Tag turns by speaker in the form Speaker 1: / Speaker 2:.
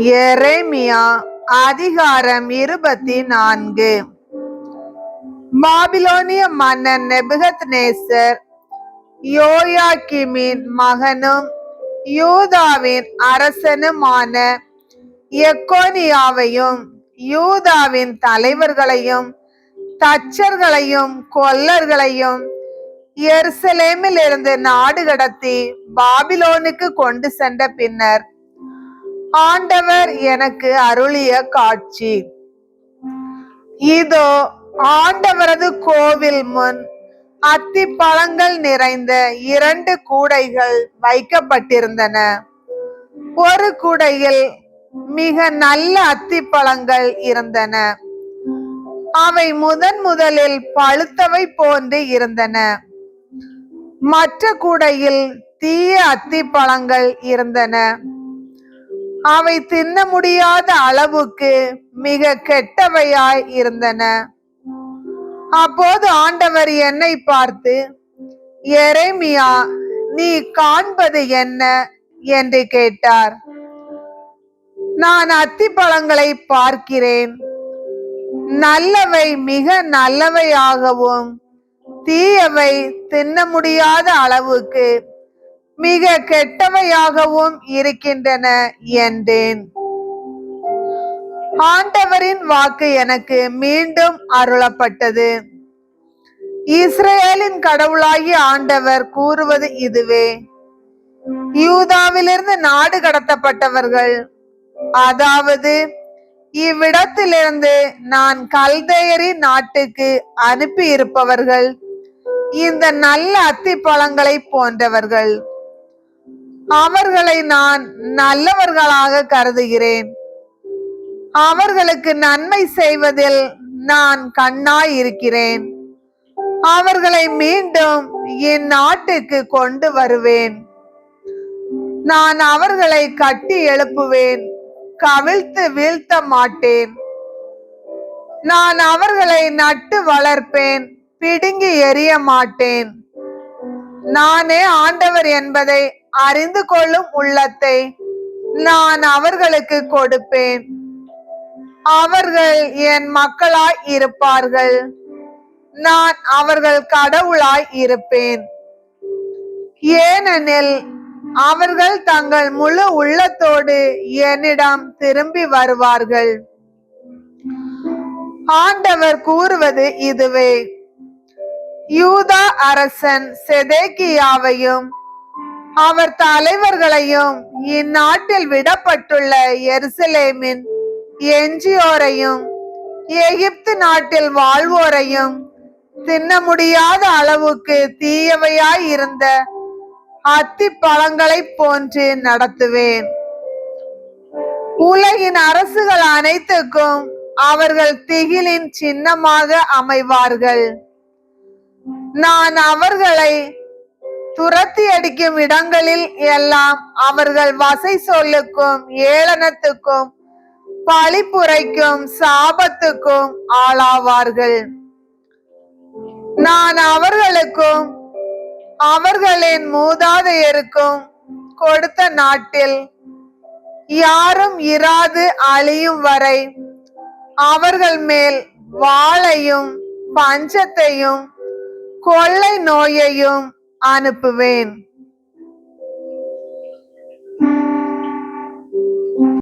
Speaker 1: எரேமியா அதிகாரம் 24. பாபிலோனிய மன்னன் நேபுகத்நேசர் யோயாக்கீமின் மகனும் யூதாவின் அரசனுமான எக்கோனியாவையும் யூதாவின் தலைவர்களையும் தச்சர்களையும் கொல்லர்களையும் எருசலேமில் இருந்து நாடு கடத்தி பாபிலோனுக்கு கொண்டு சென்ற பின்னர் ஆண்டவர் எனக்கு அருளிய காட்சி. இதோ, ஆண்டவரது கோவில் முன் அத்தி பழங்கள் நிறைந்த 2 கூடைகள் வைக்கப்பட்டிருந்தன. ஒரு கூடையில் மிக நல்ல அத்தி பழங்கள் இருந்தன. அவை முதலில் பழுத்தவை போன்று இருந்தன. மற்ற கூடையில் தீய அத்தி பழங்கள் இருந்தன. அவை தின்ன முடியாத அளவுக்கு மிக கெட்டவையாய் இருந்தன. அப்போது ஆண்டவர் என்னை பார்த்து, எரேமியா, நீ காண்பது என்ன என்று கேட்டார். நான் அத்தி பழங்களை பார்க்கிறேன். நல்லவை மிக நல்லவையாகவும் தீயவை தின்ன முடியாத அளவுக்கு மிக கெட்டவையாகவும் இருக்கின்றன என்றேன். ஆண்டவரின் வாக்கு எனக்கு மீண்டும் அருளப்பட்டது. இஸ்ரேலின் கடவுளாகிய ஆண்டவர் கூறுவது இதுவே: யூதாவிலிருந்து நாடு கடத்தப்பட்டவர்கள், அதாவது இவ்விடத்திலிருந்து நான் கல்தேயரின் நாட்டுக்கு அனுப்பி இருப்பவர்கள் இந்த நல்ல அத்தி பழங்களை போன்றவர்கள். அவர்களை நான் நல்லவர்களாக கருதுகிறேன். அவர்களுக்கு நன்மை செய்வதில் நான் கண்ணாய் இருக்கிறேன். அவர்களை மீண்டும் என் நாட்டுக்கு கொண்டு வருவேன். நான் அவர்களை கட்டி எழுப்புவேன், கவிழ்த்து வீழ்த்த மாட்டேன். நான் அவர்களை நட்டு வளர்ப்பேன், பிடுங்கி எறிய மாட்டேன். நானே ஆண்டவர் என்பதை அறிந்து கொள்ளும் உள்ளத்தை நான் அவர்களுக்கு கொடுப்பேன். அவர்கள் என் மக்களாய் இருப்பார்கள். நான் அவர்கள் கடவுளாய் இருப்பேன். ஏனெனில் அவர்கள் தங்கள் முழு உள்ளத்தோடு என்னிடம் திரும்பி வருவார்கள். ஆண்டவர் கூறுவது இதுவே: யூதா அரசன் செதேக்கியாவையும் அவர் தலைவர்களையும் இந்நாட்டில் விடப்பட்டுள்ள எருசலேமின் எஞ்சியோரையும் எகிப்து நாட்டில் வாழ்வோரையும் தின்ன முடியாத அளவுக்கு தீயவையாய் இருந்த அத்தி பழங்களை போன்று நடத்துவேன். உலகின் அரசுகள் அனைத்துக்கும் அவர்கள் திகிலின் சின்னமாக அமைவார்கள். நான் அவர்களை துரத்தி அடிக்கும் இடங்களில் எல்லாம் அவர்கள் வசை சொல்லுக்கும் ஏளனத்துக்கும் பழிப்புரைக்கும் சாபத்துக்கும் ஆளாவார்கள். நான் அவர்களுக்கும் அவர்களின் மூதாதையருக்கும் கொடுத்த நாட்டில் யாரும் இராது அழியும் வரை அவர்கள் மேல் வாளையும் பஞ்சத்தையும் கொள்ளை நோயையும் அனுப்புவேன்.